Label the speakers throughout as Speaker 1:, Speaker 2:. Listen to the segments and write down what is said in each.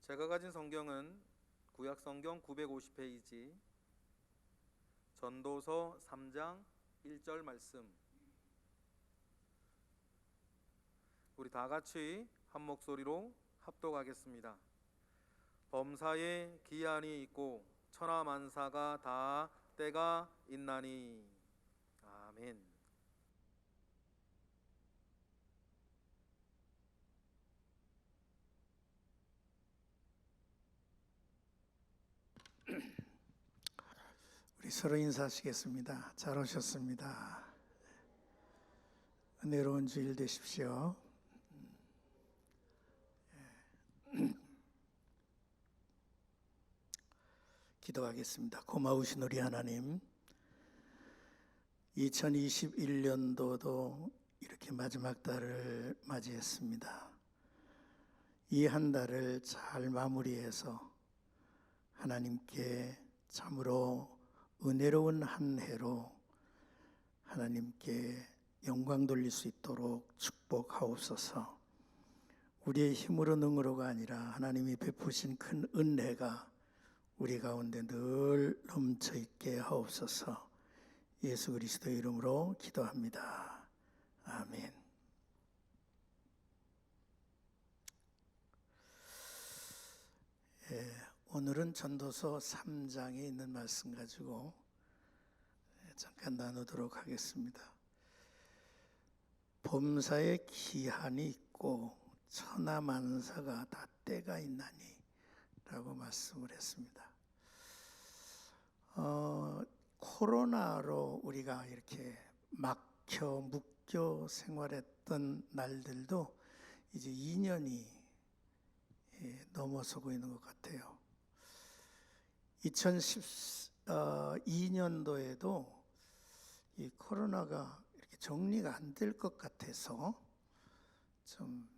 Speaker 1: 제가 가진 성경은 구약 성경 950페이지 전도서 3장 1절 말씀. 우리 다 같이 한 목소리로 합독하겠습니다. 범사에 기한이 있고 천하 만사가 다 때가 있나니. 아멘.
Speaker 2: 우리 서로 인사하시겠습니다. 잘 오셨습니다. 은혜로운 주일 되십시오. 기도하겠습니다. 고마우신 우리 하나님, 2021년도도 이렇게 마지막 달을 맞이했습니다. 이 한 달을 잘 마무리해서 하나님께 참으로 은혜로운 한 해로 하나님께 영광 돌릴 수 있도록 축복하옵소서. 우리의 힘으로 능으로가 아니라 하나님이 베푸신 큰 은혜가 우리 가운데 늘 넘쳐 있게 하옵소서. 예수 그리스도의 이름으로 기도합니다. 아멘. 오늘은 전도서 3장에 있는 말씀 가지고 잠깐 나누도록 하겠습니다. 범사에 기한이 있고 천하 만사가 다 때가 있나니 라고 말씀을 했습니다. 코로나로 우리가 이렇게 막혀 묶여 생활했던 날들도 이제 2년이 넘어서고 있는 것 같아요. 2012년도에도 이 코로나가 이렇게 정리가 안 될 것 같아서 좀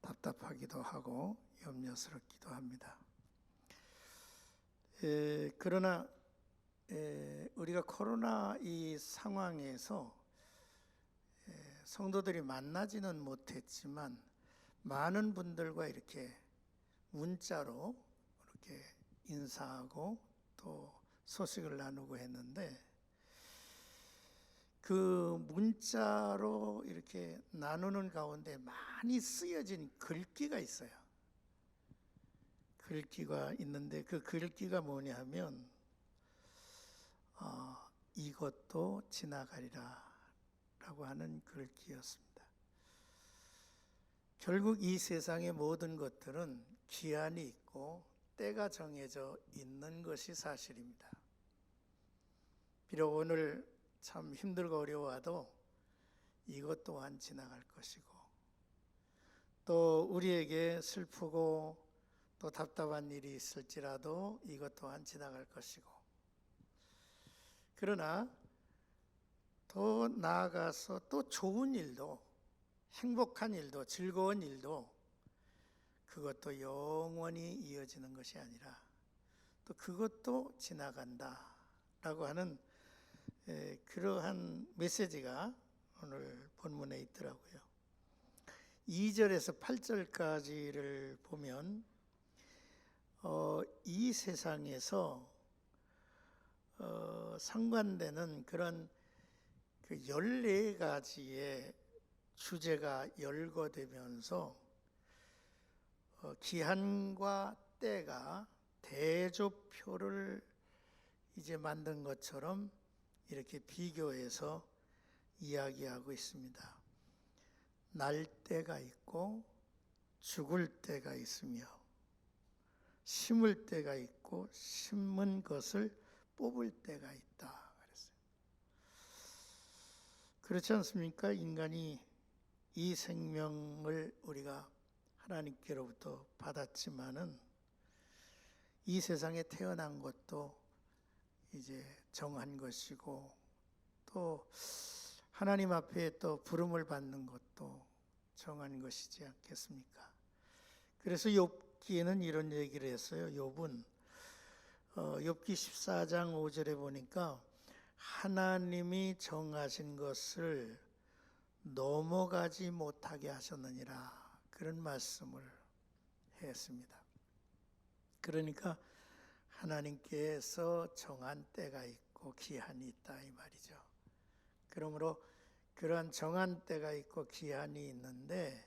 Speaker 2: 답답하기도 하고 염려스럽기도 합니다. 그러나 우리가 코로나 이 상황에서 성도들이 만나지는 못했지만 많은 분들과 이렇게 문자로 이렇게 인사하고 또 소식을 나누고 했는데, 그 문자로 이렇게 나누는 가운데 많이 쓰여진 글귀가 있어요. 글귀가 있는데 그 글귀가 뭐냐 하면 이것도 지나가리라 라고 하는 글귀였습니다. 결국 이 세상의 모든 것들은 기한이 있고 때가 정해져 있는 것이 사실입니다. 비록 오늘 참 힘들고 어려워도 이것 또한 지나갈 것이고, 또 우리에게 슬프고 또 답답한 일이 있을지라도 이것 또한 지나갈 것이고, 그러나 더 나아가서 또 좋은 일도, 행복한 일도, 즐거운 일도 그것도 영원히 이어지는 것이 아니라 또 그것도 지나간다 라고 하는 그러한 메시지가 오늘 본문에 있더라고요. 2절에서 8절까지를 보면 이 세상에서 상관되는 그런 그 14가지의 주제가 열거되면서 기한과 때가 대조표를 이제 만든 것처럼 이렇게 비교해서 이야기하고 있습니다. 날 때가 있고 죽을 때가 있으며 심을 때가 있고 심은 것을 뽑을 때가 있다 그랬어요. 그렇지 않습니까? 인간이 이 생명을 우리가 하나님께로부터 받았지만은 이 세상에 태어난 것도 이제 정한 것이고, 또 하나님 앞에 또 부름을 받는 것도 정한 것이지 않겠습니까? 그래서 욥기에는 이런 얘기를 했어요. 욥은 욥기 14장 5절에 보니까 하나님이 정하신 것을 넘어가지 못하게 하셨느니라, 그런 말씀을 했습니다. 그러니까 하나님께서 정한 때가 있고 기한이 있다 이 말이죠. 그러므로 그러한 정한 때가 있고 기한이 있는데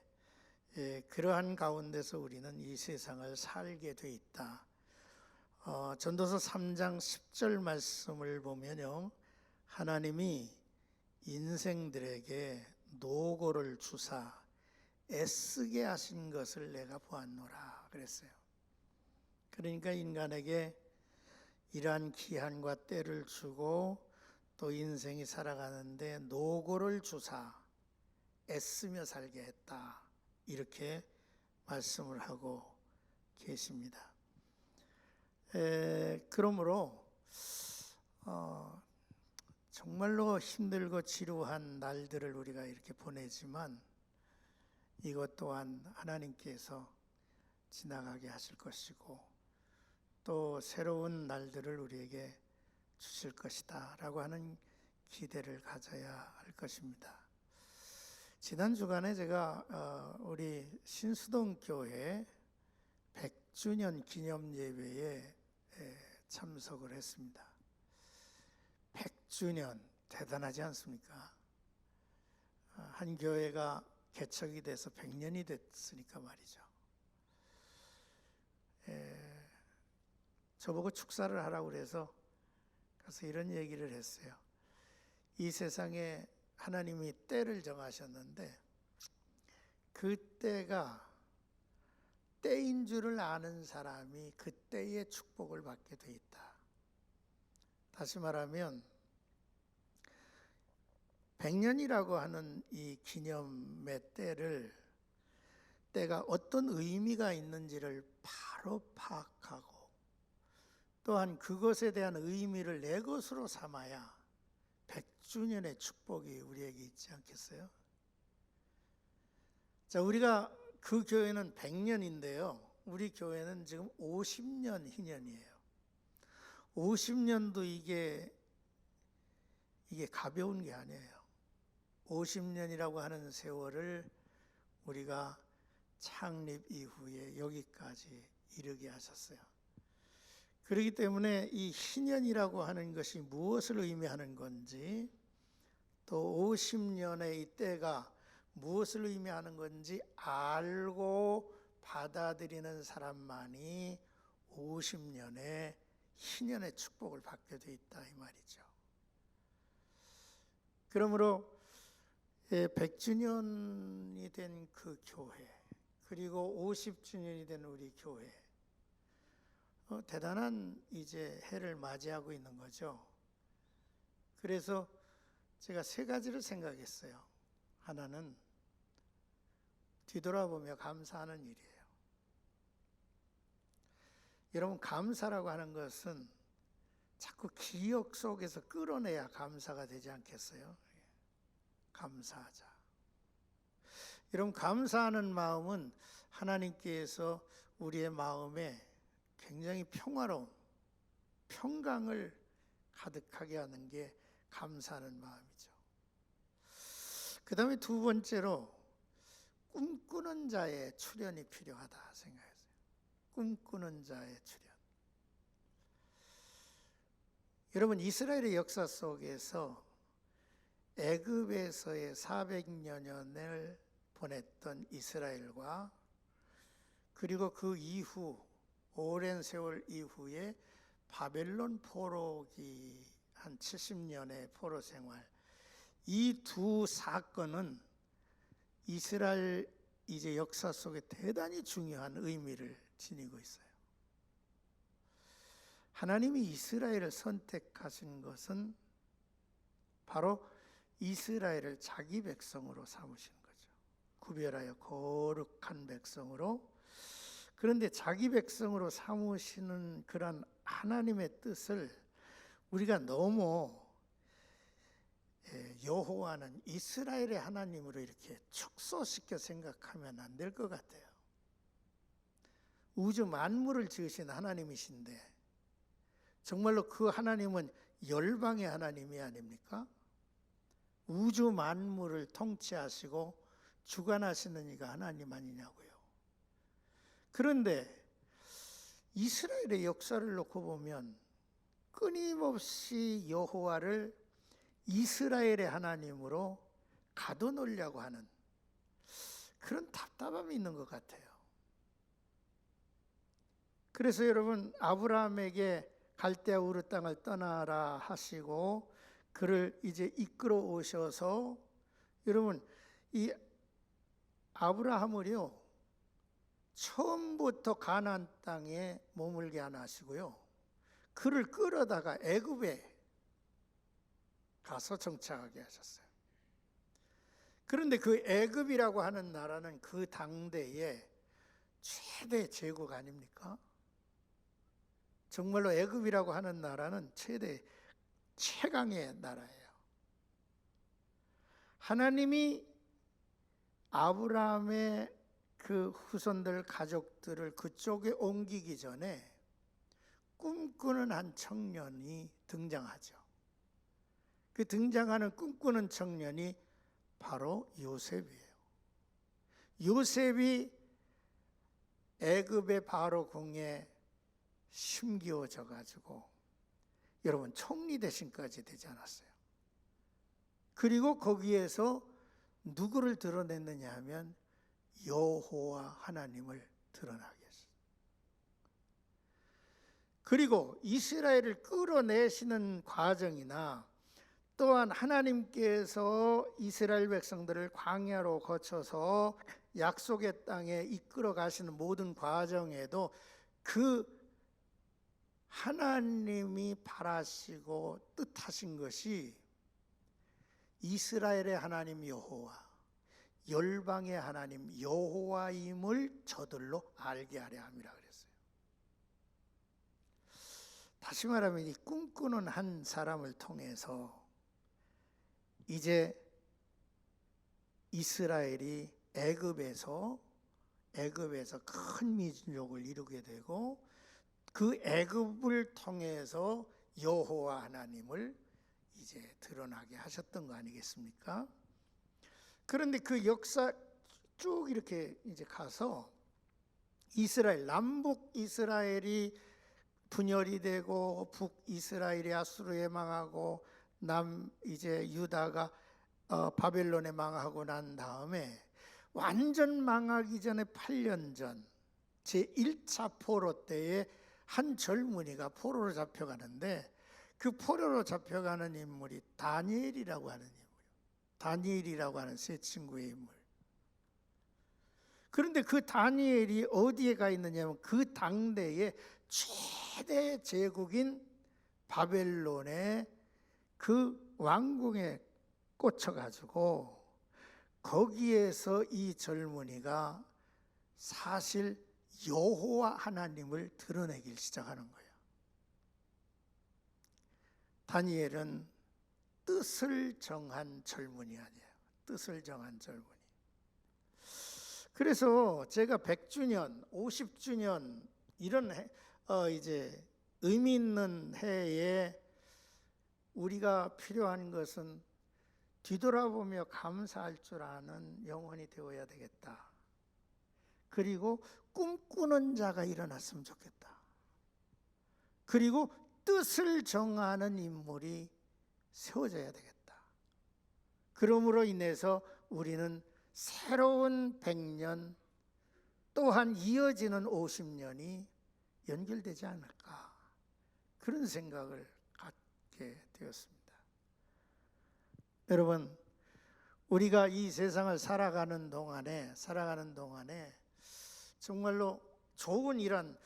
Speaker 2: 그러한 가운데서 우리는 이 세상을 살게 돼 있다. 전도서 3장 10절 말씀을 보면요, 하나님이 인생들에게 노고를 주사 애쓰게 하신 것을 내가 보았노라 그랬어요. 그러니까 인간에게 이러한 기한과 때를 주고 또 인생이 살아가는데 노고를 주사 애쓰며 살게 했다, 이렇게 말씀을 하고 계십니다. 그러므로 정말로 힘들고 지루한 날들을 우리가 이렇게 보내지만 이것 또한 하나님께서 지나가게 하실 것이고 또 새로운 날들을 우리에게 주실 것이다 라고 하는 기대를 가져야 할 것입니다. 지난 주간에 제가 우리 신수동 교회 100주년 기념 예배에 참석을 했습니다. 100주년 대단하지 않습니까? 한 교회가 개척이 돼서 100년이 됐으니까 말이죠. 저보고 축사를 하라고 그래서 가서 이런 얘기를 했어요. 이 세상에 하나님이 때를 정하셨는데 그 때가 때인 줄을 아는 사람이 그 때의 축복을 받게 돼 있다. 다시 말하면 100년이라고 하는 이 기념의 때가 어떤 의미가 있는지를 바로 파악하고 또한 그것에 대한 의미를 내 것으로 삼아야 100주년의 축복이 우리에게 있지 않겠어요? 자, 우리가 그 교회는 100년인데요. 우리 교회는 지금 50년 희년이에요. 50년도 이게 가벼운 게 아니에요. 50년이라고 하는 세월을 우리가 창립 이후에 여기까지 이르게 하셨어요. 그렇기 때문에 이 희년이라고 하는 것이 무엇을 의미하는 건지 또 50년의 이 때가 무엇을 의미하는 건지 알고 받아들이는 사람만이 50년의 희년의 축복을 받게 돼 있다 이 말이죠. 그러므로 100주년이 된 그 교회 그리고 50주년이 된 우리 교회 대단한 이제 해를 맞이하고 있는 거죠. 그래서 제가 세 가지를 생각했어요. 하나는 뒤돌아보며 감사하는 일이에요. 여러분, 감사라고 하는 것은 자꾸 기억 속에서 끌어내야 감사가 되지 않겠어요? 감사하자. 여러분, 감사하는 마음은 하나님께서 우리의 마음에 굉장히 평화로움, 평강을 가득하게 하는 게 감사하는 마음이죠. 그 다음에 두 번째로 꿈꾸는 자의 출현이 필요하다 생각했어요. 꿈꾸는 자의 출현. 여러분, 이스라엘의 역사 속에서 애굽에서의 400여 년을 보냈던 이스라엘과 그리고 그 이후 오랜 세월 이후에 바벨론 포로기 한 70년의 포로 생활, 이 두 사건은 이스라엘 이제 역사 속에 대단히 중요한 의미를 지니고 있어요. 하나님이 이스라엘을 선택하신 것은 바로 이스라엘을 자기 백성으로 삼으신 거죠. 구별하여 거룩한 백성으로. 그런데 자기 백성으로 삼으시는 그런 하나님의 뜻을 우리가 너무 여호와는 이스라엘의 하나님으로 이렇게 축소시켜 생각하면 안 될 것 같아요. 우주 만물을 지으신 하나님이신데 정말로 그 하나님은 열방의 하나님이 아닙니까? 우주 만물을 통치하시고 주관하시는 이가 하나님 아니냐고요. 그런데 이스라엘의 역사를 놓고 보면 끊임없이 여호와를 이스라엘의 하나님으로 가둬놓으려고 하는 그런 답답함이 있는 것 같아요. 그래서 여러분, 아브라함에게 갈대아 우르 땅을 떠나라 하시고 그를 이제 이끌어 오셔서, 여러분, 이 아브라함을요 처음부터 가나안 땅에 머물게 안 하시고요, 그를 끌어다가 애굽에 가서 정착하게 하셨어요. 그런데 그 애굽이라고 하는 나라는 그 당대의 최대 제국 아닙니까? 정말로 애굽이라고 하는 나라는 최강의 나라예요. 하나님이 아브라함의 그 후손들 가족들을 그쪽에 옮기기 전에 꿈꾸는 한 청년이 등장하죠. 그 등장하는 꿈꾸는 청년이 바로 요셉이에요. 요셉이 애굽의 바로 궁에 심기어져 가지고 여러분 총리 대신까지 되지 않았어요. 그리고 거기에서 누구를 드러냈느냐 하면 여호와 하나님을 드러나게 했어요. 그리고 이스라엘을 끌어내시는 과정이나 또한 하나님께서 이스라엘 백성들을 광야로 거쳐서 약속의 땅에 이끌어 가시는 모든 과정에도 그 하나님이 바라시고 뜻하신 것이 이스라엘의 하나님 여호와, 열방의 하나님 여호와임을 저들로 알게 하려 함이라 그랬어요. 다시 말하면 이 꿈꾸는 한 사람을 통해서 이제 이스라엘이 애굽에서 큰 민족을 이루게 되고 그 애굽을 통해서 여호와 하나님을 이제 드러나게 하셨던 거 아니겠습니까? 그런데 그 역사 쭉 이렇게 이제 가서 이스라엘, 남북 이스라엘이 분열이 되고 북이스라엘이 아수르에 망하고 남 이제 유다가 바벨론에 망하고 난 다음에 완전 망하기 전에 8년 전 제1차 포로 때에 한 젊은이가 포로로 잡혀가는데 그 포로로 잡혀가는 인물이 다니엘이라고 하는 인물이에요. 다니엘이라고 하는 세 친구의 인물. 그런데 그 다니엘이 어디에 가 있느냐면 그 당대의 최대 제국인 바벨론의 그 왕궁에 꽂혀가지고 거기에서 이 젊은이가 사실 여호와 하나님을 드러내기 시작하는 거예요. 다니엘은 뜻을 정한 젊은이 아니에요. 뜻을 정한 젊은이. 그래서 제가 100주년, 50주년 이런 이제 의미 있는 해에 우리가 필요한 것은 뒤돌아보며 감사할 줄 아는 영혼이 되어야 되겠다. 그리고 꿈꾸는 자가 일어났으면 좋겠다. 그리고 뜻을 정하는 인물이 세워져야 되겠다. 그러므로 인해서 우리는 새로운 100년 또한 이어지는 50년이 연결되지 않을까, 그런 생각을 갖게 되었습니다. 여러분, 우리가 이 세상을 살아가는 동안에 정말로 좋은 이런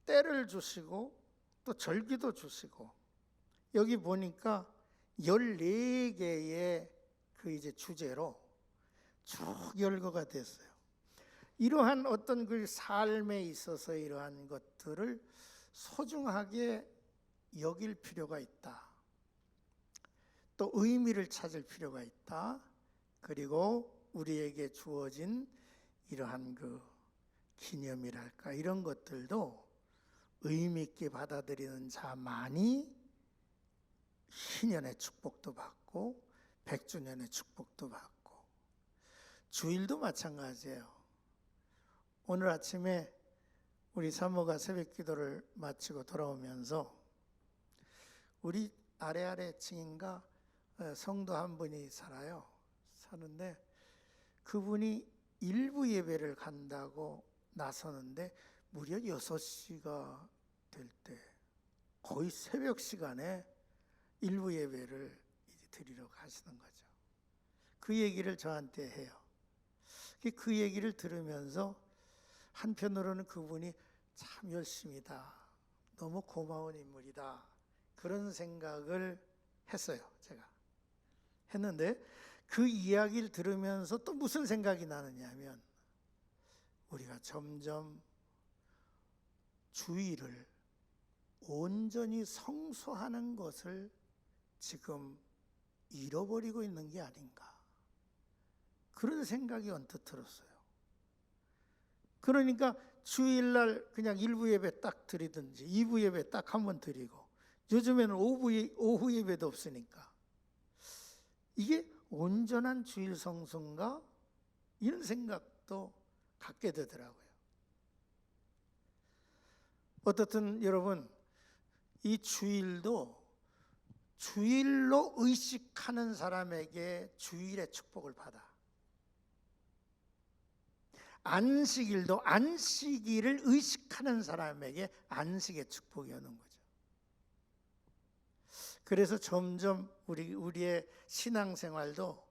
Speaker 2: 때를 주시고 또 절기도 주시고, 여기 보니까 14개의 그 이제 주제로 쭉 열거가 됐어요. 이러한 어떤 그 삶에 있어서 이러한 것들을 소중하게 여길 필요가 있다. 또 의미를 찾을 필요가 있다. 그리고 우리에게 주어진 이러한 그 기념이랄까, 이런 것들도 의미 있게 받아들이는 자만이 희년의 축복도 받고 100주년의 축복도 받고, 주일도 마찬가지예요. 오늘 아침에 우리 사모가 새벽 기도를 마치고 돌아오면서 우리 아래층인가 성도 한 분이 사는데 그분이 일부 예배를 간다고 나서는데 무려 6시가 될 때 거의 새벽 시간에 일부 예배를 이제 드리러 가시는 거죠. 그 얘기를 저한테 해요. 그 얘기를 들으면서 한편으로는 그분이 참 열심이다, 너무 고마운 인물이다, 그런 생각을 했어요. 제가 했는데 그 이야기를 들으면서 또 무슨 생각이 나느냐 하면 우리가 점점 주의를 온전히 성수하는 것을 지금 잃어버리고 있는 게 아닌가, 그런 생각이 언뜻 들었어요. 그러니까 주일날 그냥 일부 예배 딱 드리든지 2부 예배 딱 한 번 드리고, 요즘에는 오후 예배도 없으니까 이게 온전한 주일 성수인가, 이런 생각도 갖게 되더라고요. 어떻든 여러분, 이 주일도 주일로 의식하는 사람에게 주일의 축복을 받아, 안식일도 안식일을 의식하는 사람에게 안식의 축복이 오는 거죠. 그래서 점점 우리의 신앙생활도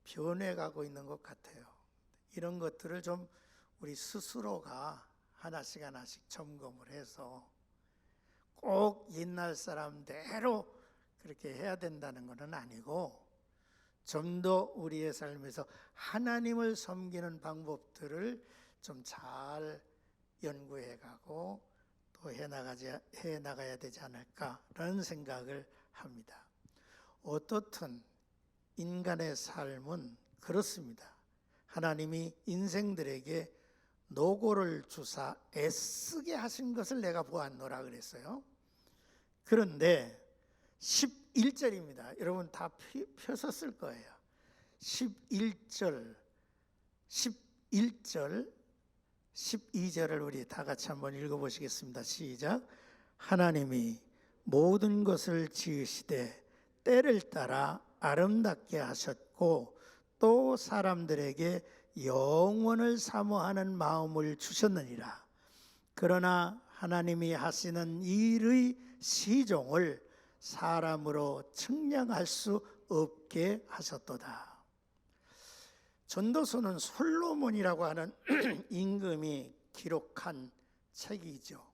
Speaker 2: 변해가고 있는 것 같아요. 이런 것들을 좀 우리 스스로가 하나씩 점검을 해서 꼭 옛날 사람대로 그렇게 해야 된다는 것은 아니고, 좀 더 우리의 삶에서 하나님을 섬기는 방법들을 좀 잘 연구해가고 또 해나가야 되지 않을까라는 생각을 합니다. 어떻든 인간의 삶은 그렇습니다. 하나님이 인생들에게 노고를 주사 애쓰게 하신 것을 내가 보았노라 그랬어요. 그런데 11절입니다. 여러분 다 펴섰을 거예요. 11절, 12절을 우리 다 같이 한번 읽어보시겠습니다. 시작. 하나님이 모든 것을 지으시되 때를 따라 아름답게 하셨고 또 사람들에게 영원을 사모하는 마음을 주셨느니라. 그러나 하나님이 하시는 일의 시종을 사람으로 측량할 수 없게 하셨도다. 전도서는 솔로몬이라고 하는 임금이 기록한 책이죠.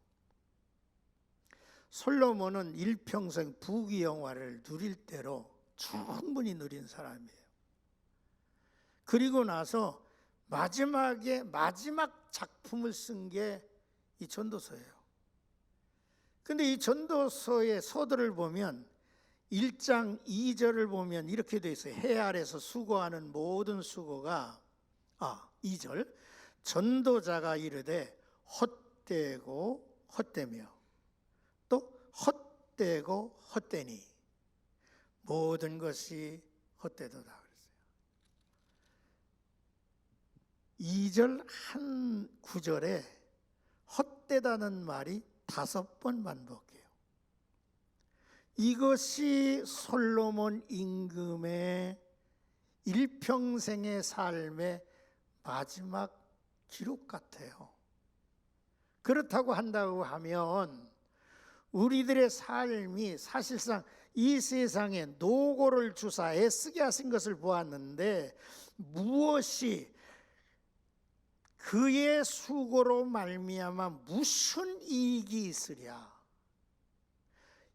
Speaker 2: 솔로몬은 일평생 부귀영화를 누릴 대로 충분히 누린 사람이에요. 그리고 나서 마지막 작품을 쓴 게 이 전도서예요. 근데 이 전도서의 서두를 보면 1장 2절을 보면 이렇게 되어 있어요. 해 아래서 수고하는 모든 수고가 2절 전도자가 이르되 헛되고 헛되며 또 헛되고 헛되니 모든 것이 헛되도다 그랬어요. 2절 한 구절에 헛되다는 말이 5번 반복해요. 이것이 솔로몬 임금의 일평생의 삶의 마지막 기록 같아요. 그렇다고 한다고 하면 우리들의 삶이 사실상 이 세상에 노고를 주사 애쓰게 하신 것을 보았는데 무엇이 그의 수고로 말미암아 무슨 이익이 있으랴,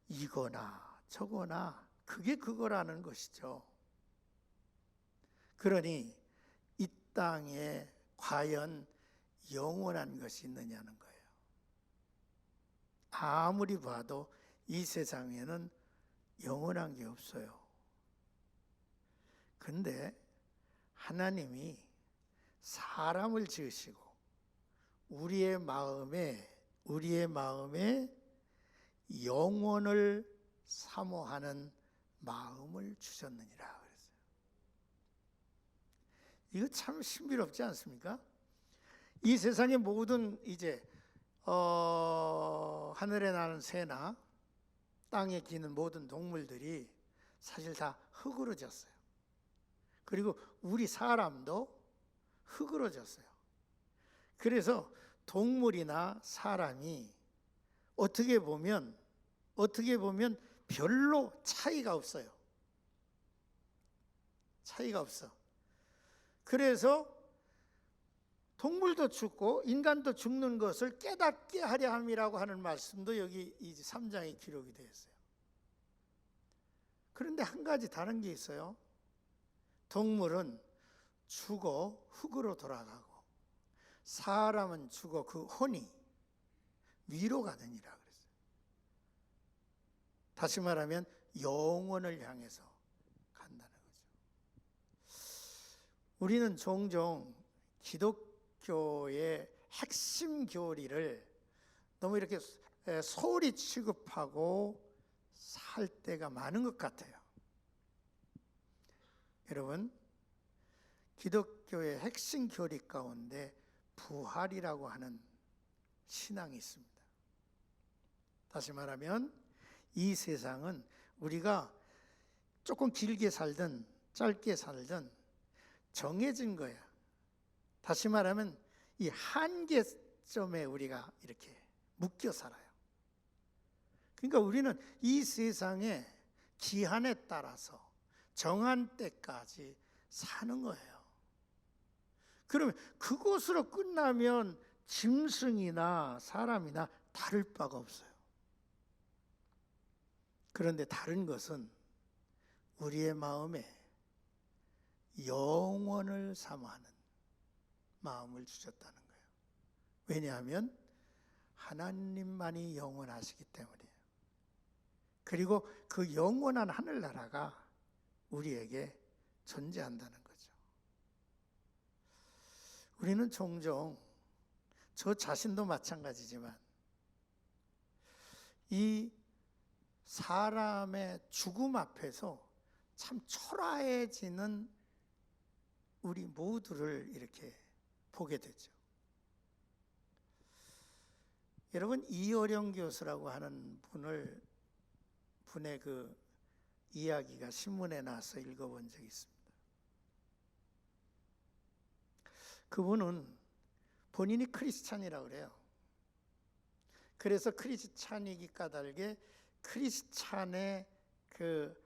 Speaker 2: 이거나 저거나 그게 그거라는 것이죠. 그러니 이 땅에 과연 영원한 것이 있느냐는 거예요. 아무리 봐도 이 세상에는 영원한 게 없어요. 근데 하나님이 사람을 지으시고 우리의 마음에 영혼을 사모하는 마음을 주셨느니라 그랬어요. 이거 참 신비롭지 않습니까? 이 세상의 모든 이제 하늘에 나는 새나 땅에 기는 모든 동물들이 사실 다 흙으로 졌어요. 그리고 우리 사람도 흙으로 졌어요. 그래서 동물이나 사람이 어떻게 보면 별로 차이가 없어요. 차이가 없어. 그래서 동물도 죽고 인간도 죽는 것을 깨닫게 하려 함이라고 하는 말씀도 여기 이 3장에 기록이 되어 있어요. 그런데 한 가지 다른 게 있어요. 동물은 죽어 흙으로 돌아가고 사람은 죽어 그 혼이 위로 가느니라 그랬어요. 다시 말하면 영원을 향해서 간다는 거죠. 우리는 종종 기독교의 핵심 교리를 너무 이렇게 소홀히 취급하고 살 때가 많은 것 같아요. 여러분, 기독교의 핵심 교리 가운데 부활이라고 하는 신앙이 있습니다. 다시 말하면 이 세상은 우리가 조금 길게 살든 짧게 살든 정해진 거야. 다시 말하면 이 한계점에 우리가 이렇게 묶여 살아요. 그러니까 우리는 이 세상의 기한에 따라서 정한 때까지 사는 거예요. 그러면 그곳으로 끝나면 짐승이나 사람이나 다를 바가 없어요. 그런데 다른 것은 우리의 마음에 영원을 사모하는 마음을 주셨다는 거예요. 왜냐하면 하나님만이 영원하시기 때문이에요. 그리고 그 영원한 하늘나라가 우리에게 존재한다는 거죠. 우리는 종종 저 자신도 마찬가지지만 이 사람의 죽음 앞에서 참 초라해지는 우리 모두를 이렇게 보게 되죠. 여러분, 이어령 교수라고 하는 분의 그 이야기가 신문에 나와서 읽어본 적이 있습니다. 그분은 본인이 크리스찬이라고 그래요. 그래서 크리스찬이기 까닭에 크리스찬의 그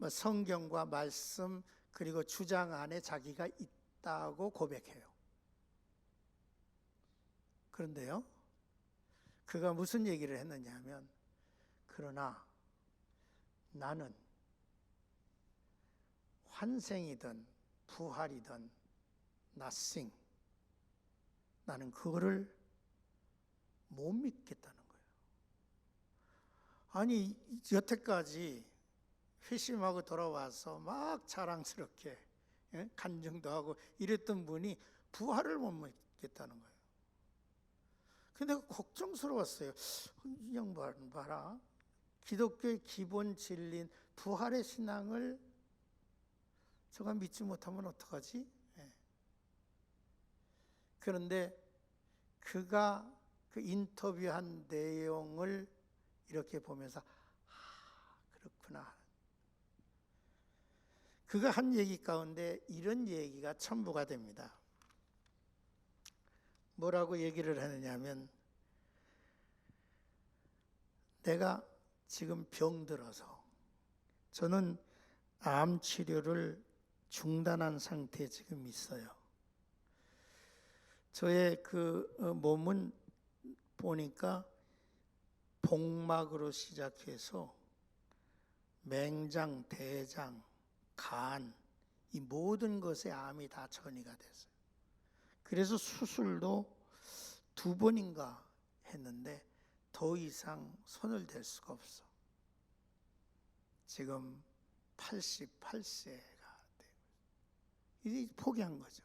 Speaker 2: 성경과 말씀 그리고 주장 안에 자기가 있다고 고백해요. 그런데요, 그가 무슨 얘기를 했느냐 하면, 그러나 나는 환생이든 부활이든 nothing, 나는 그거를 못 믿겠다는 거예요. 아니, 여태까지 회심하고 돌아와서 막 자랑스럽게 간증도 하고 이랬던 분이 부활을 못 믿겠다는 거예요. 근데 내가 걱정스러웠어요. 이 양반 봐라, 기독교의 기본 진리인 부활의 신앙을 저가 믿지 못하면 어떡하지? 그런데 그가 그 인터뷰한 내용을 이렇게 보면서 그렇구나. 그가 한 얘기 가운데 이런 얘기가 첨부가 됩니다. 뭐라고 얘기를 하느냐면, 내가 지금 병들어서 저는 암 치료를 중단한 상태에 지금 있어요. 저의 그 몸은 보니까 복막으로 시작해서 맹장, 대장, 간, 이 모든 것에 암이 다 전이가 됐어요. 그래서 수술도 2번인가 했는데 더 이상 손을 댈 수가 없어. 지금 88세가 되고 이제 포기한 거죠.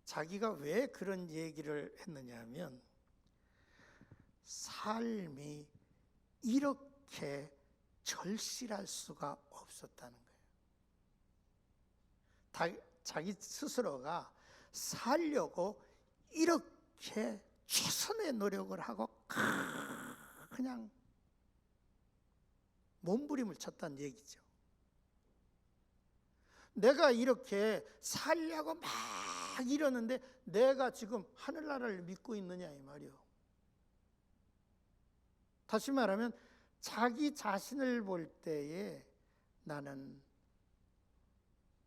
Speaker 2: 자기가 왜 그런 얘기를 했느냐 하면, 삶이 이렇게 절실할 수가 없었다는 거예요. 자기 스스로가 살려고 이렇게 최선의 노력을 하고 그냥 몸부림을 쳤다는 얘기죠. 내가 이렇게 살려고 막 이러는데 내가 지금 하늘나라를 믿고 있느냐 이 말이요. 다시 말하면 자기 자신을 볼 때에 나는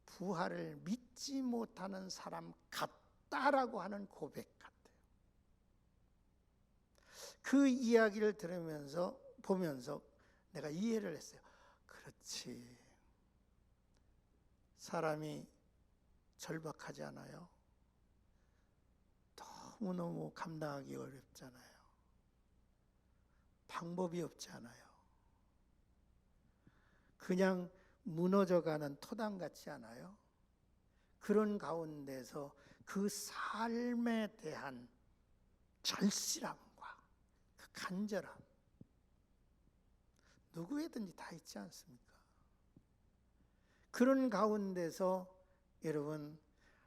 Speaker 2: 부활을 믿지 못하는 사람 같다라고 하는 고백 같아요. 그 이야기를 보면서 내가 이해를 했어요. 그렇지. 사람이 절박하지 않아요? 너무너무 감당하기 어렵잖아요. 방법이 없지 않아요. 그냥 무너져가는 토담 같지 않아요? 그런 가운데서 그 삶에 대한 절실함과 그 간절함, 누구에든지 다 있지 않습니까? 그런 가운데서 여러분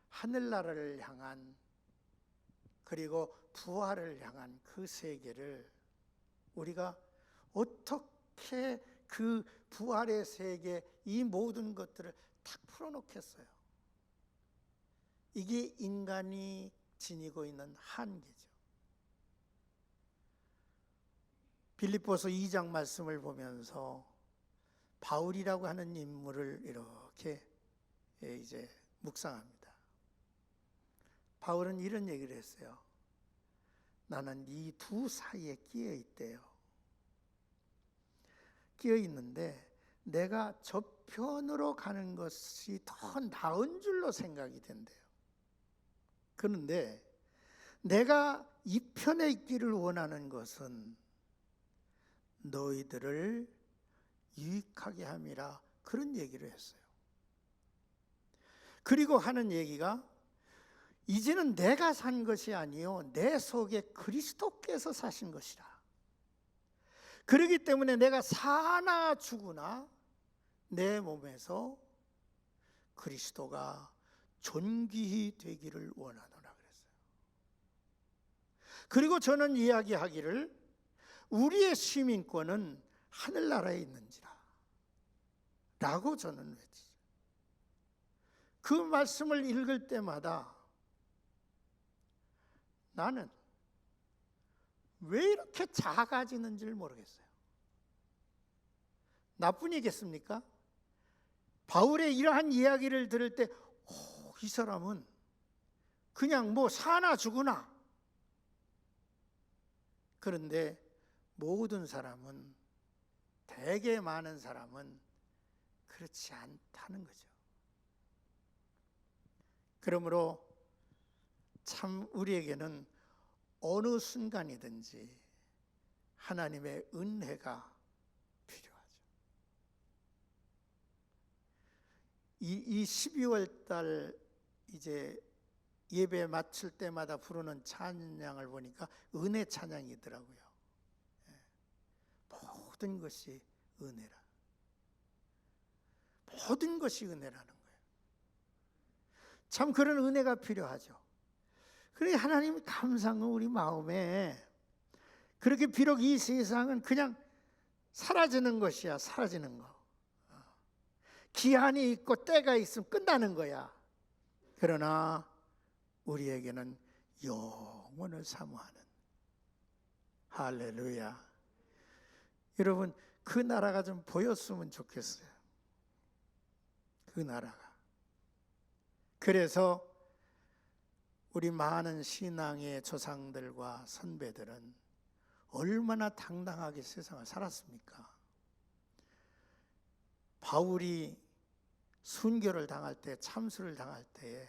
Speaker 2: 하늘나라를 향한 그리고 부활을 향한 그 세계를 우리가 어떻게 그 부활의 세계 이 모든 것들을 탁 풀어놓겠어요. 이게 인간이 지니고 있는 한계죠. 빌립보서 2장 말씀을 보면서 바울이라고 하는 인물을 이렇게 이제 묵상합니다. 바울은 이런 얘기를 했어요. 나는 이 두 사이에 끼어 있대요. 끼어 있는데 내가 저편으로 가는 것이 더 나은 줄로 생각이 된대요. 그런데 내가 이 편에 있기를 원하는 것은 너희들을 유익하게 함이라 그런 얘기를 했어요. 그리고 하는 얘기가 이제는 내가 산 것이 아니요 내 속에 그리스도께서 사신 것이라. 그렇기 때문에 내가 사나 죽으나 내 몸에서 그리스도가 존귀히 되기를 원하노라 그랬어요. 그리고 저는 이야기하기를 우리의 시민권은 하늘나라에 있는지라 라고 저는 외치죠. 그 말씀을 읽을 때마다 나는 왜 이렇게 작아지는지를 모르겠어요. 나뿐이겠습니까? 바울의 이러한 이야기를 들을 때 이 사람은 그냥 뭐 사나 죽으나. 그런데 모든 사람은, 되게 많은 사람은 그렇지 않다는 거죠. 그러므로 참 우리에게는 어느 순간이든지 하나님의 은혜가 필요하죠. 이 12월 달 이제 예배 마칠 때마다 부르는 찬양을 보니까 은혜 찬양이더라고요. 모든 것이 은혜라. 모든 것이 은혜라는 거예요. 참 그런 은혜가 필요하죠. 그래 하나님이 감사한 건 우리 마음에 그렇게 비록 이 세상은 그냥 사라지는 것이야. 사라지는 거. 기한이 있고 때가 있으면 끝나는 거야. 그러나 우리에게는 영원을 사모하는, 할렐루야. 여러분 그 나라가 좀 보였으면 좋겠어요. 그 나라가. 그래서 우리 많은 신앙의 조상들과 선배들은 얼마나 당당하게 세상을 살았습니까? 바울이 순교를 당할 때, 참수를 당할 때에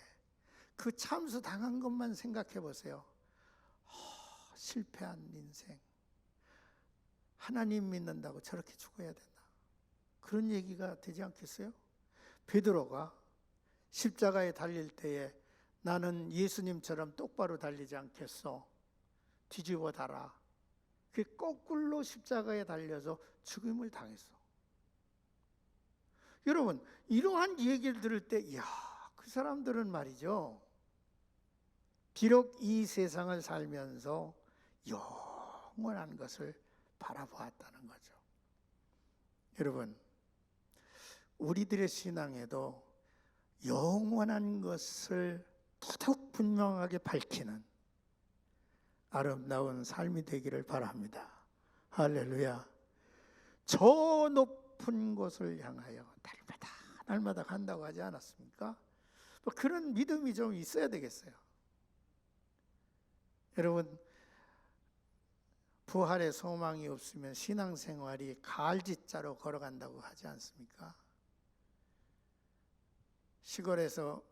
Speaker 2: 그 참수 당한 것만 생각해 보세요. 실패한 인생. 하나님 믿는다고 저렇게 죽어야 되나? 그런 얘기가 되지 않겠어요? 베드로가 십자가에 달릴 때에 나는 예수님처럼 똑바로 달리지 않겠어. 뒤집어 달아. 그 거꾸로 십자가에 달려서 죽임을 당했어. 여러분, 이러한 얘기를 들을 때, 이야, 그 사람들은 말이죠. 비록 이 세상을 살면서 영원한 것을 바라보았다는 거죠. 여러분, 우리들의 신앙에도 영원한 것을 더더욱 분명하게 밝히는 아름다운 삶이 되기를 바랍니다. 할렐루야. 저 높은 곳을 향하여 날마다 간다고 하지 않았습니까? 뭐 그런 믿음이 좀 있어야 되겠어요. 여러분, 부활의 소망이 없으면 신앙생활이 가을짓자로 걸어간다고 하지 않습니까? 시골에서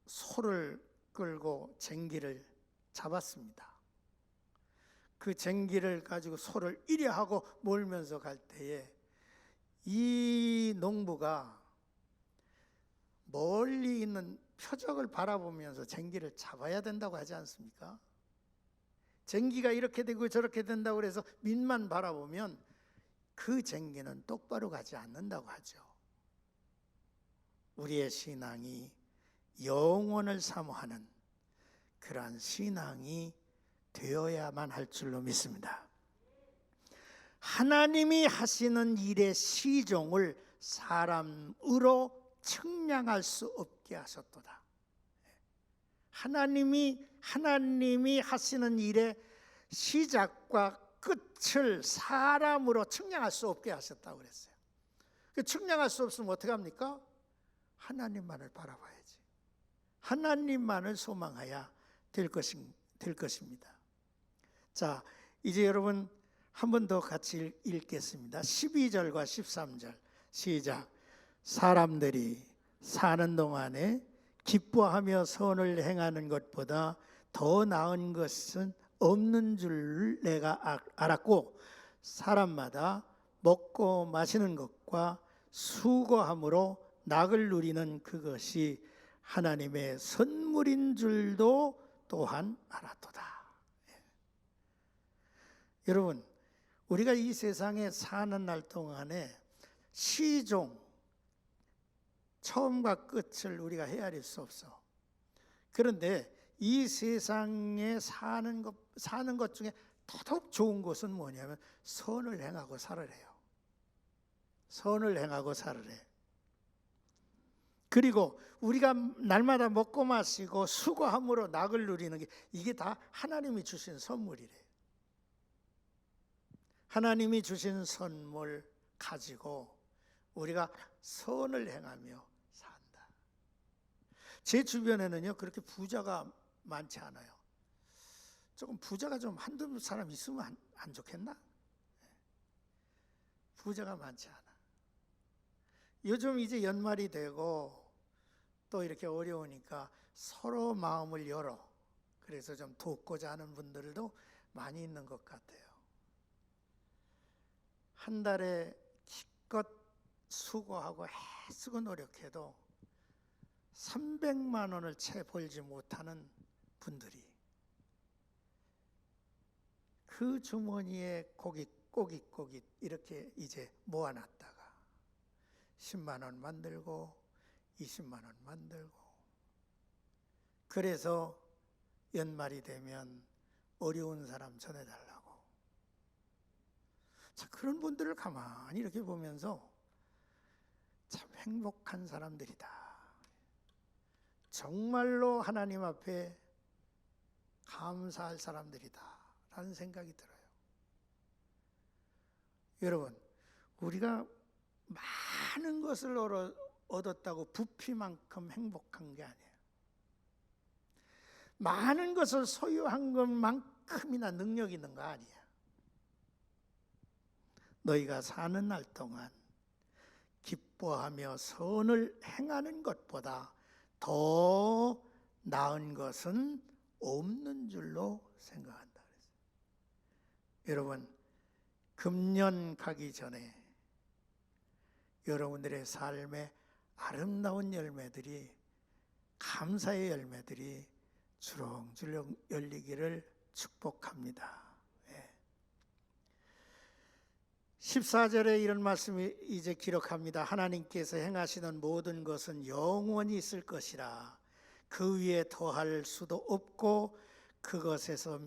Speaker 2: 소를 끌고 쟁기를 잡았습니다. 그 쟁기를 가지고 소를 이리 하고 몰면서 갈 때에 이 농부가 멀리 있는 표적을 바라보면서 쟁기를 잡아야 된다고 하지 않습니까? 쟁기가 이렇게 되고 저렇게 된다고 해서 밑만 바라보면 그 쟁기는 똑바로 가지 않는다고 하죠. 우리의 신앙이 영원을 사모하는 그러한 신앙이 되어야만 할 줄로 믿습니다. 하나님이 하시는 일의 시종을 사람으로 측량할 수 없게 하셨도다. 하나님이 하시는 일의 시작과 끝을 사람으로 측량할 수 없게 하셨다고 그랬어요. 측량할 수 없으면 어떻게 합니까? 하나님만을 바라봐야지. 하나님만을 소망해야 될 것입니다. 자, 이제 여러분 한 번 더 같이 읽겠습니다. 12절과 13절 시작. 사람들이 사는 동안에 기뻐하며 선을 행하는 것보다 더 나은 것은 없는 줄 내가 알았고, 사람마다 먹고 마시는 것과 수고함으로 낙을 누리는 그것이 하나님의 선물인 줄도 또한 알았도다. 여러분, 우리가 이 세상에 사는 날 동안에 시종, 처음과 끝을 우리가 헤아릴 수 없어. 그런데 이 세상에 사는 것 중에 더더욱 좋은 것은 뭐냐면 선을 행하고 살으래요. 선을 행하고 살으래. 그리고 우리가 날마다 먹고 마시고 수고함으로 낙을 누리는 게 이게 다 하나님이 주신 선물이래. 하나님이 주신 선물 가지고 우리가 선을 행하며 산다. 제 주변에는요, 그렇게 부자가 많지 않아요. 조금 부자가 좀 한두 사람 있으면 안 좋겠나? 부자가 많지 않아. 요즘 이제 연말이 되고 또 이렇게 어려우니까 서로 마음을 열어. 그래서 좀 돕고자 하는 분들도 많이 있는 것 같아요. 한 달에 기껏 수고하고 애쓰고 노력해도 300만 원을 채 벌지 못하는 분들이 그 주머니에 꼬깃꼬깃 이렇게 이제 모아놨다가 10만 원 만들고 20만 원 만들고, 그래서 연말이 되면 어려운 사람 전해달라고. 자, 그런 분들을 가만히 이렇게 보면서 참 행복한 사람들이다. 정말로 하나님 앞에 감사할 사람들이다 라는 생각이 들어요. 여러분, 우리가 많은 것을 얻었다고 부피만큼 행복한 게 아니에요. 많은 것을 소유한 것만큼이나 능력 있는 거 아니에요. 너희가 사는 날 동안 기뻐하며 선을 행하는 것보다 더 나은 것은 없는 줄로 생각한다 그랬어요. 여러분, 금년 가기 전에 여러분들의 삶에 아름다운 열매들이, 감사의 열매들이 주렁주렁 열리기를 축복합니다. 14절에 이런 말씀이 이제 기록합니다. 하나님께서 행하시는 모든 것은 영원히 있을 것이라. 그 위에 더할 수도 없고 그것에서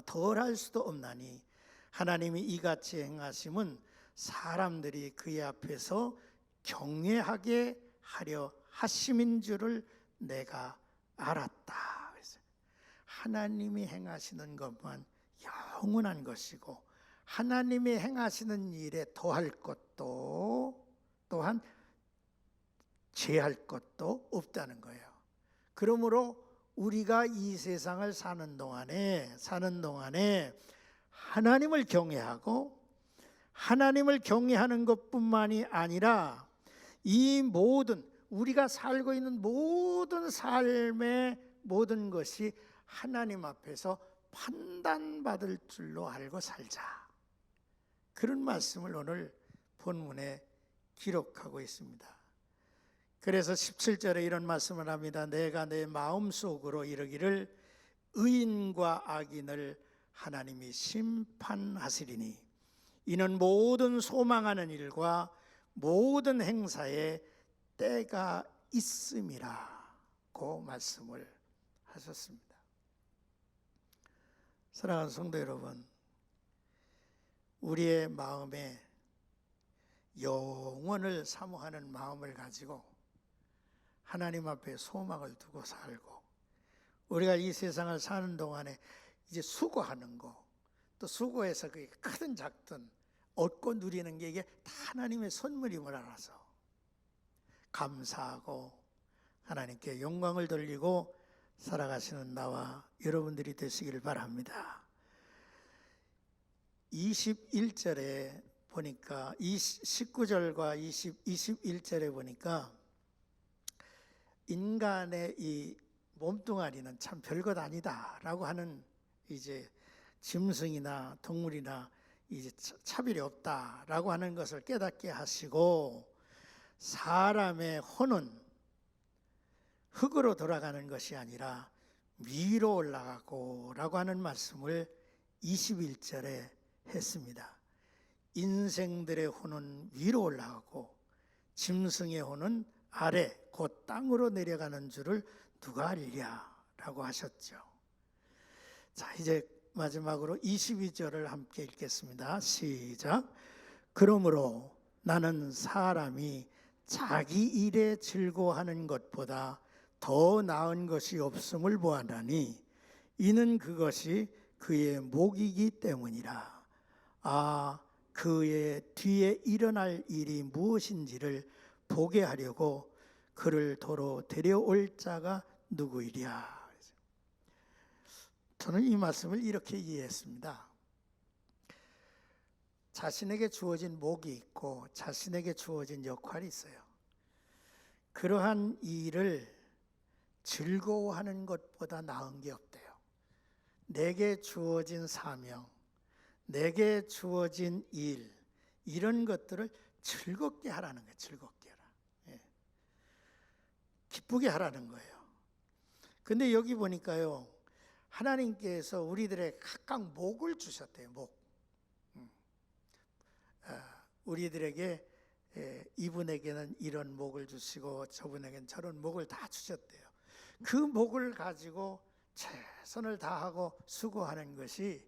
Speaker 2: 덜할 수도 없나니 하나님이 이같이 행하심은 사람들이 그의 앞에서 경외하게 하려 하심인 줄을 내가 알았다. 그래서 하나님이 행하시는 것만 영원한 것이고 하나님이 행하시는 일에 더할 것도 또한 제할 것도 없다는 거예요. 그러므로 우리가 이 세상을 사는 동안에 하나님을 경외하고 하나님을 경외하는 것뿐만이 아니라 이 모든 우리가 살고 있는 모든 삶의 모든 것이 하나님 앞에서 판단받을 줄로 알고 살자. 그런 말씀을 오늘 본문에 기록하고 있습니다. 그래서 17절에 이런 말씀을 합니다. 내가 내 마음속으로 이르기를 의인과 악인을 하나님이 심판하시리니 이는 모든 소망하는 일과 모든 행사에 때가 있음이라고 말씀을 하셨습니다. 사랑하는 성도 여러분, 우리의 마음에 영원을 사모하는 마음을 가지고 하나님 앞에 소망을 두고 살고 우리가 이 세상을 사는 동안에 이제 수고하는 거, 또 수고해서 그게 크든 작든 얻고 누리는 게 이게 다 하나님의 선물임을 알아서 감사하고 하나님께 영광을 돌리고 살아가시는 나와 여러분들이 되시기를 바랍니다. 21절에 보니까 19절과 21절에 보니까 인간의 이 몸뚱아리는 참 별것 아니다라고 하는 이제 짐승이나 동물이나 이제 차별이 없다라고 하는 것을 깨닫게 하시고 사람의 혼은 흙으로 돌아가는 것이 아니라 위로 올라가고라고 하는 말씀을 21절에 했습니다. 인생들의 혼은 위로 올라가고 짐승의 혼은 아래 곧 땅으로 내려가는 줄을 누가 알랴라고 하셨죠. 자, 이제 마지막으로 22절을 함께 읽겠습니다. 시작. 그러므로 나는 사람이 자기 일에 즐거워하는 것보다 더 나은 것이 없음을 보았나니 이는 그것이 그의 목이기 때문이라. 아, 그의 뒤에 일어날 일이 무엇인지를 보게 하려고 그를 도로 데려올 자가 누구이랴. 저는 이 말씀을 이렇게 이해했습니다. 자신에게 주어진 목이 있고 자신에게 주어진 역할이 있어요. 그러한 일을 즐거워하는 것보다 나은 게 없대요. 내게 주어진 사명, 내게 주어진 일, 이런 것들을 즐겁게 하라는 거예요. 즐겁게 하라. 예. 기쁘게 하라는 거예요. 근데 여기 보니까요, 하나님께서 우리들의 각각 목을 주셨대요. 목. 우리들에게 이분에게는 이런 목을 주시고 저분에게는 저런 목을 다 주셨대요. 그 목을 가지고 최선을 다하고 수고하는 것이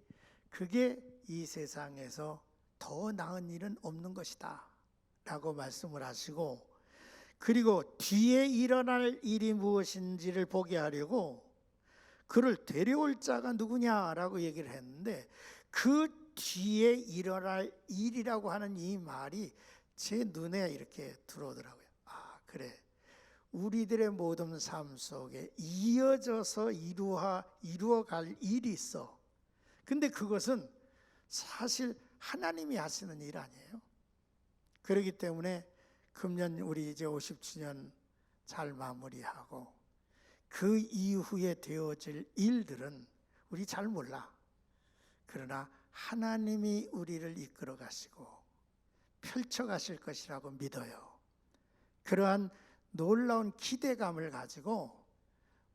Speaker 2: 그게 이 세상에서 더 나은 일은 없는 것이다 라고 말씀을 하시고, 그리고 뒤에 일어날 일이 무엇인지를 보게 하려고 그를 데려올 자가 누구냐라고 얘기를 했는데, 그 뒤에 일어날 일이라고 하는 이 말이 제 눈에 이렇게 들어오더라고요. 아, 그래, 우리들의 모든 삶 속에 이어져서 이루어갈 일이 있어. 근데 그것은 사실 하나님이 하시는 일 아니에요. 그렇기 때문에 금년 우리 이제 50주년 잘 마무리하고 그 이후에 되어질 일들은 우리 잘 몰라. 그러나 하나님이 우리를 이끌어 가시고 펼쳐 가실 것이라고 믿어요. 그러한 놀라운 기대감을 가지고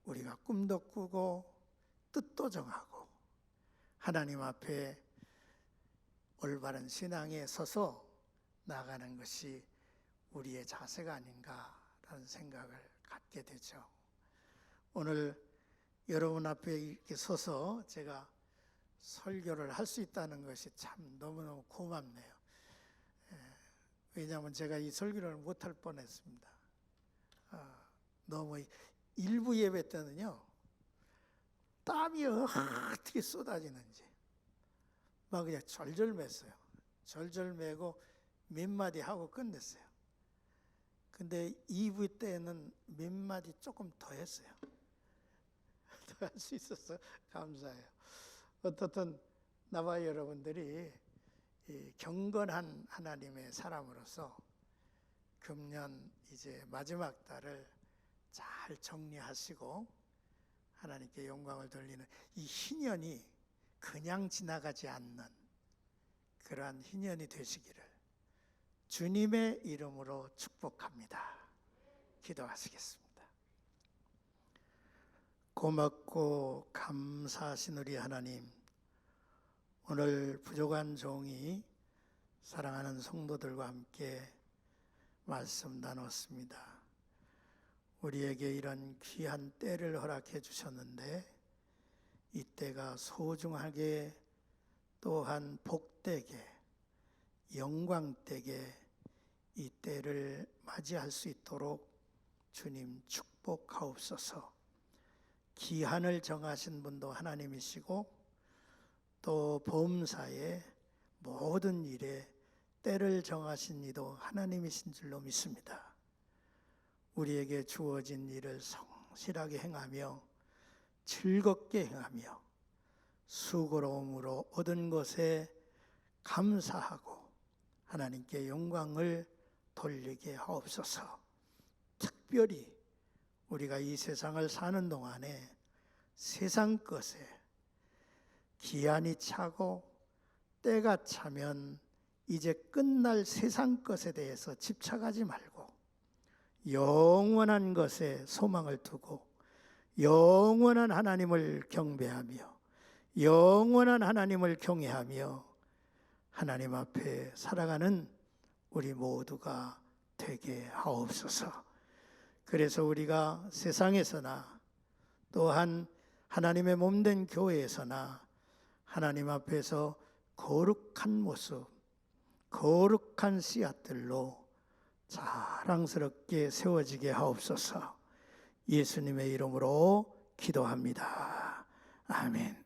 Speaker 2: 우리가 꿈도 꾸고 뜻도 정하고 하나님 앞에 올바른 신앙에 서서 나가는 것이 우리의 자세가 아닌가라는 생각을 갖게 되죠. 오늘 여러분 앞에 이렇게 서서 제가 설교를 할 수 있다는 것이 참 너무너무 고맙네요. 왜냐하면 제가 이 설교를 못할 뻔했습니다. 너무 일부 예배 때는요, 땀이 어떻게 쏟아지는지 막 그냥 절절 맸어요. 절절 매고 몇 마디 하고 끝냈어요. 근데 2부 때는 몇 마디 조금 더 했어요. 더 할 수 있어서 감사해요. 어떻든 나와 여러분들이 이 경건한 하나님의 사람으로서 금년 이제 마지막 달을 잘 정리하시고 하나님께 영광을 돌리는 이 희년이 그냥 지나가지 않는 그러한 희년이 되시기를 주님의 이름으로 축복합니다. 기도하시겠습니다. 고맙고 감사하신 우리 하나님, 오늘 부족한 종이 사랑하는 성도들과 함께 말씀 나눴습니다. 우리에게 이런 귀한 때를 허락해 주셨는데 이 때가 소중하게 또한 복되게 영광되게 이 때를 맞이할 수 있도록 주님 축복하옵소서. 기한을 정하신 분도 하나님이시고 또 범사의 모든 일에 때를 정하신 이도 하나님이신 줄로 믿습니다. 우리에게 주어진 일을 성실하게 행하며 즐겁게 행하며 수고로움으로 얻은 것에 감사하고 하나님께 영광을 돌리게 하옵소서. 특별히 우리가 이 세상을 사는 동안에 세상 것에 기한이 차고 때가 차면 이제 끝날 세상 것에 대해서 집착하지 말고 영원한 것에 소망을 두고 영원한 하나님을 경배하며 영원한 하나님을 경외하며 하나님 앞에 살아가는 우리 모두가 되게 하옵소서. 그래서 우리가 세상에서나 또한 하나님의 몸된 교회에서나 하나님 앞에서 거룩한 모습, 거룩한 씨앗들로 자랑스럽게 세워지게 하옵소서. 예수님의 이름으로 기도합니다. 아멘.